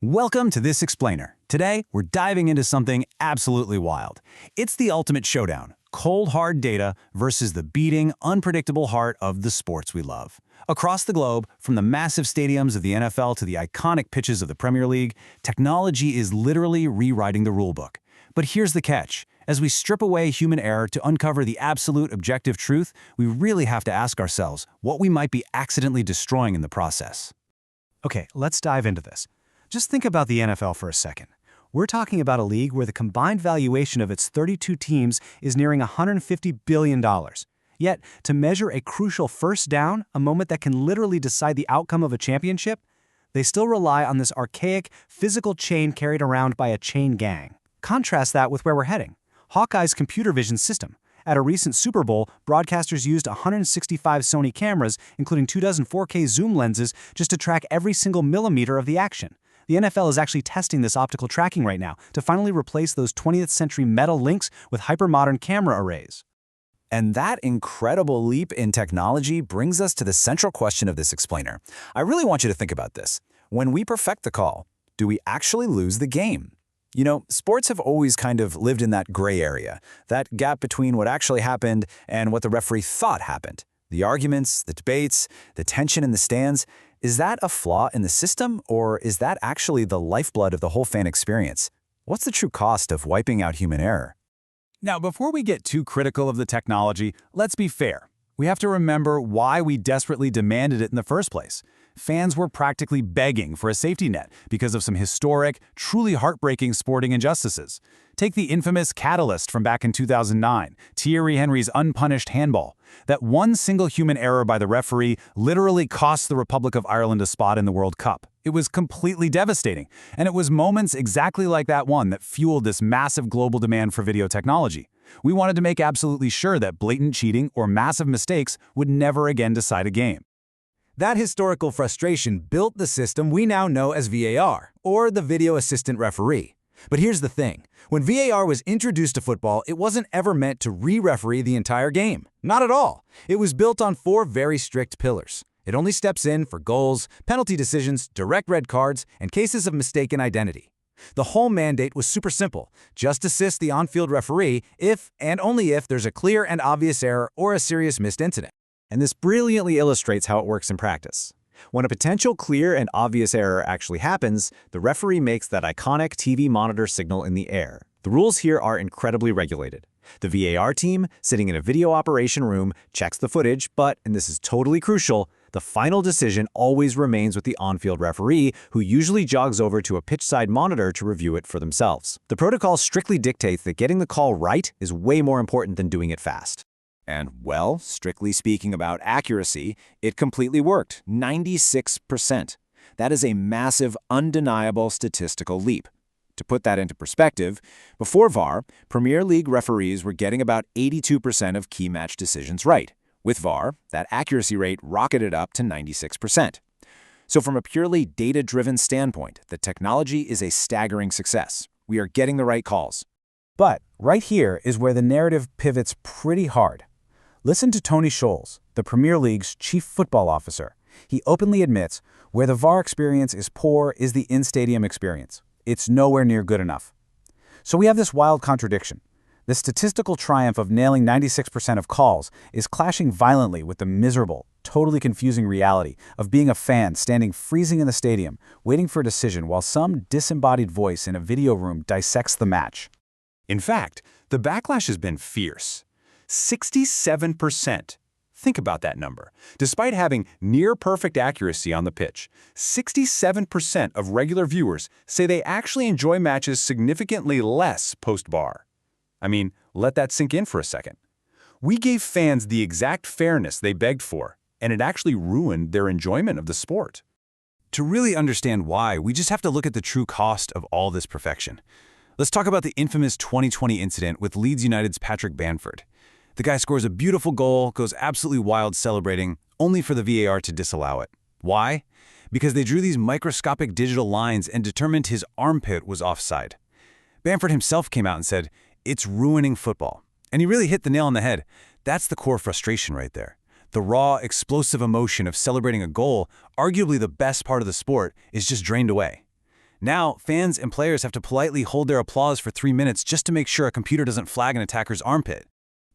Welcome to This Explainer. Today, we're diving into something absolutely wild. It's the ultimate showdown, cold hard data versus the beating, unpredictable heart of the sports we love. Across the globe, from the massive stadiums of the NFL to the iconic pitches of the Premier League, technology is literally rewriting the rulebook. But here's the catch. As we strip away human error to uncover the absolute objective truth, we really have to ask ourselves what we might be accidentally destroying in the process. Okay, let's dive into this. Just think about the NFL for a second. We're talking about a league where the combined valuation of its 32 teams is nearing $150 billion. Yet, to measure a crucial first down, a moment that can literally decide the outcome of a championship, they still rely on this archaic, physical chain carried around by a chain gang. Contrast that with where we're heading. Hawkeye's computer vision system. At a recent Super Bowl, broadcasters used 165 Sony cameras, including 24 4K zoom lenses, just to track every single millimeter of the action. The NFL is actually testing this optical tracking right now to finally replace those 20th century metal links with hypermodern camera arrays. And that incredible leap in technology brings us to the central question of this explainer. I really want you to think about this. When we perfect the call, do we actually lose the game? You know, sports have always kind of lived in that gray area, that gap between what actually happened and what the referee thought happened. The arguments, the debates, the tension in the stands. Is that a flaw in the system, or is that actually the lifeblood of the whole fan experience? What's the true cost of wiping out human error? Now, before we get too critical of the technology, let's be fair. We have to remember why we desperately demanded it in the first place. Fans were practically begging for a safety net because of some historic, truly heartbreaking sporting injustices. Take the infamous Catalyst from back in 2009, Thierry Henry's unpunished handball. That one single human error by the referee literally cost the Republic of Ireland a spot in the World Cup. It was completely devastating, and it was moments exactly like that one that fueled this massive global demand for video technology. We wanted to make absolutely sure that blatant cheating or massive mistakes would never again decide a game. That historical frustration built the system we now know as VAR, or the Video Assistant Referee. But here's the thing. When VAR was introduced to football, it wasn't ever meant to re-referee the entire game. Not at all. It was built on 4 very strict pillars. It only steps in for goals, penalty decisions, direct red cards, and cases of mistaken identity. The whole mandate was super simple. Just assist the on-field referee if, and only if, there's a clear and obvious error or a serious missed incident. And this brilliantly illustrates how it works in practice. When a potential clear and obvious error actually happens, the referee makes that iconic TV monitor signal in the air. The rules here are incredibly regulated. The VAR team, sitting in a video operation room, checks the footage, but, and this is totally crucial, the final decision always remains with the on-field referee, who usually jogs over to a pitchside monitor to review it for themselves. The protocol strictly dictates that getting the call right is way more important than doing it fast. And, well, strictly speaking about accuracy, it completely worked, 96%. That is a massive, undeniable statistical leap. To put that into perspective, before VAR, Premier League referees were getting about 82% of key match decisions right. With VAR, that accuracy rate rocketed up to 96%. So from a purely data-driven standpoint, the technology is a staggering success. We are getting the right calls. But right here is where the narrative pivots pretty hard. Listen to Tony Scholes, the Premier League's chief football officer. He openly admits where the VAR experience is poor is the in-stadium experience. It's nowhere near good enough. So we have this wild contradiction. The statistical triumph of nailing 96% of calls is clashing violently with the miserable, totally confusing reality of being a fan standing freezing in the stadium, waiting for a decision while some disembodied voice in a video room dissects the match. In fact, the backlash has been fierce. 67%. Think about that number. Despite having near-perfect accuracy on the pitch, 67% of regular viewers say they actually enjoy matches significantly less post-VAR. I mean, let that sink in for a second. We gave fans the exact fairness they begged for, and it actually ruined their enjoyment of the sport. To really understand why, we just have to look at the true cost of all this perfection. Let's talk about the infamous 2020 incident with Leeds United's Patrick Bamford. The guy scores a beautiful goal, goes absolutely wild celebrating, only for the VAR to disallow it. Why? Because they drew these microscopic digital lines and determined his armpit was offside. Bamford himself came out and said, "It's ruining football." And he really hit the nail on the head. That's the core frustration right there. The raw, explosive emotion of celebrating a goal, arguably the best part of the sport, is just drained away. Now, fans and players have to politely hold their applause for 3 minutes just to make sure a computer doesn't flag an attacker's armpit.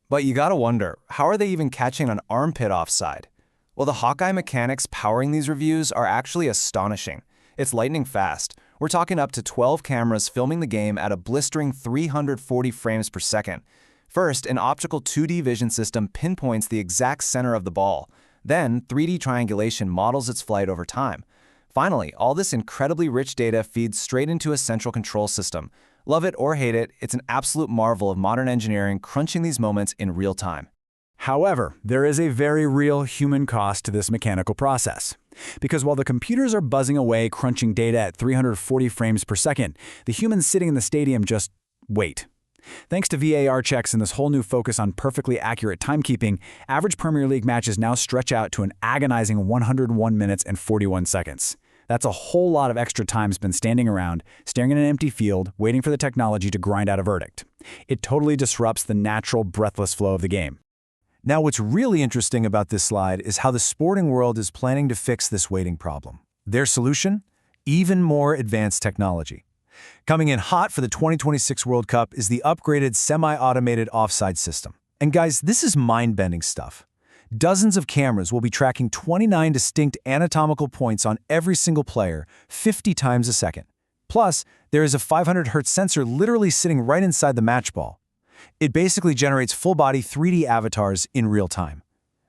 But you gotta wonder, how are they even catching an armpit offside? Well, the Hawkeye mechanics powering these reviews are actually astonishing. It's lightning fast. We're talking up to 12 cameras filming the game at a blistering 340 frames per second. First, an optical 2D vision system pinpoints the exact center of the ball. Then, 3D triangulation models its flight over time. Finally, all this incredibly rich data feeds straight into a central control system. Love it or hate it, it's an absolute marvel of modern engineering crunching these moments in real time. However, there is a very real human cost to this mechanical process. Because while the computers are buzzing away crunching data at 340 frames per second, the humans sitting in the stadium just wait. Thanks to VAR checks and this whole new focus on perfectly accurate timekeeping, average Premier League matches now stretch out to an agonizing 101 minutes and 41 seconds. That's a whole lot of extra time spent standing around, staring at an empty field, waiting for the technology to grind out a verdict. It totally disrupts the natural, breathless flow of the game. Now, what's really interesting about this slide is how the sporting world is planning to fix this waiting problem. Their solution? Even more advanced technology. Coming in hot for the 2026 World Cup is the upgraded semi-automated offside system. And guys, this is mind-bending stuff. Dozens of cameras will be tracking 29 distinct anatomical points on every single player, 50 times a second. Plus, there is a 500 Hz sensor literally sitting right inside the match ball. It basically generates full-body 3D avatars in real time.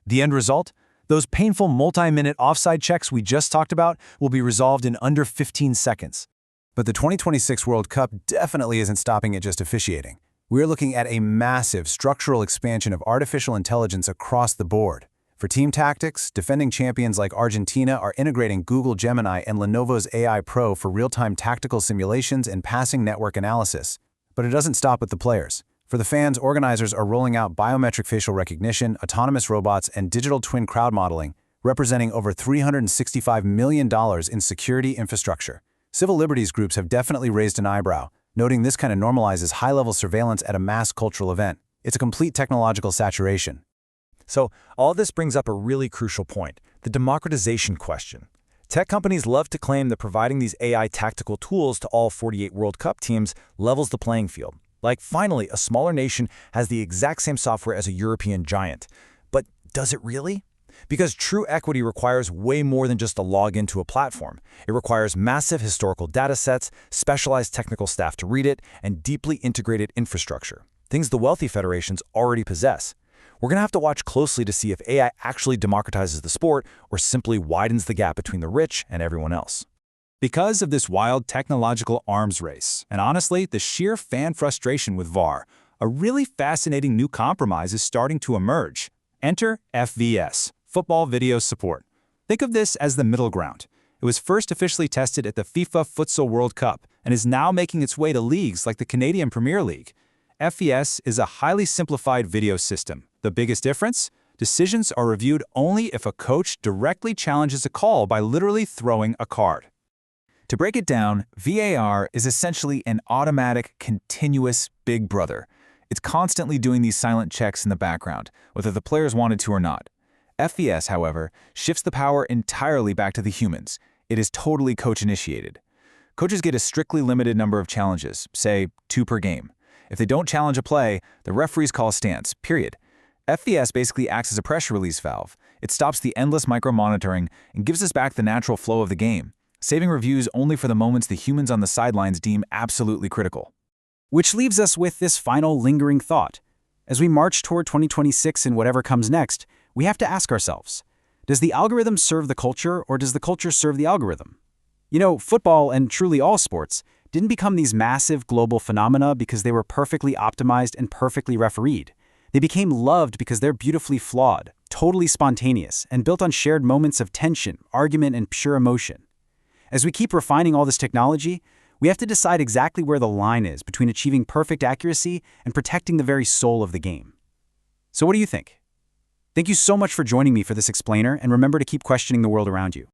The end result? Those painful multi-minute offside checks we just talked about will be resolved in under 15 seconds. But the 2026 World Cup definitely isn't stopping at just officiating. We're looking at a massive structural expansion of artificial intelligence across the board. For team tactics, defending champions like Argentina are integrating Google Gemini and Lenovo's AI Pro for real-time tactical simulations and passing network analysis. But it doesn't stop with the players. For the fans, organizers are rolling out biometric facial recognition, autonomous robots, and digital twin crowd modeling, representing over $365 million in security infrastructure. Civil liberties groups have definitely raised an eyebrow, noting this kind of normalizes high-level surveillance at a mass cultural event. It's a complete technological saturation. So, all this brings up a really crucial point, the democratization question. Tech companies love to claim that providing these AI tactical tools to all 48 World Cup teams levels the playing field. Like, finally, a smaller nation has the exact same software as a European giant. But does it really? Because true equity requires way more than just a login to a platform. It requires massive historical data sets, specialized technical staff to read it, and deeply integrated infrastructure. Things the wealthy federations already possess. We're going to have to watch closely to see if AI actually democratizes the sport or simply widens the gap between the rich and everyone else. Because of this wild technological arms race, and honestly, the sheer fan frustration with VAR, a really fascinating new compromise is starting to emerge. Enter FVS. Football Video Support. Think of this as the middle ground. It was first officially tested at the FIFA Futsal World Cup and is now making its way to leagues like the Canadian Premier League. FVS is a highly simplified video system. The biggest difference? Decisions are reviewed only if a coach directly challenges a call by literally throwing a card. To break it down, VAR is essentially an automatic, continuous big brother. It's constantly doing these silent checks in the background, whether the players wanted to or not. FVS, however, shifts the power entirely back to the humans. It is totally coach-initiated. Coaches get a strictly limited number of challenges, say 2 per game. If they don't challenge a play, the referees call a stance, period. FVS basically acts as a pressure release valve. It stops the endless micro-monitoring and gives us back the natural flow of the game, saving reviews only for the moments the humans on the sidelines deem absolutely critical. Which leaves us with this final lingering thought. As we march toward 2026 and whatever comes next, we have to ask ourselves, does the algorithm serve the culture or does the culture serve the algorithm? You know, football and truly all sports didn't become these massive global phenomena because they were perfectly optimized and perfectly refereed. They became loved because they're beautifully flawed, totally spontaneous, and built on shared moments of tension, argument, and pure emotion. As we keep refining all this technology, we have to decide exactly where the line is between achieving perfect accuracy and protecting the very soul of the game. So what do you think? Thank you so much for joining me for this explainer, and remember to keep questioning the world around you.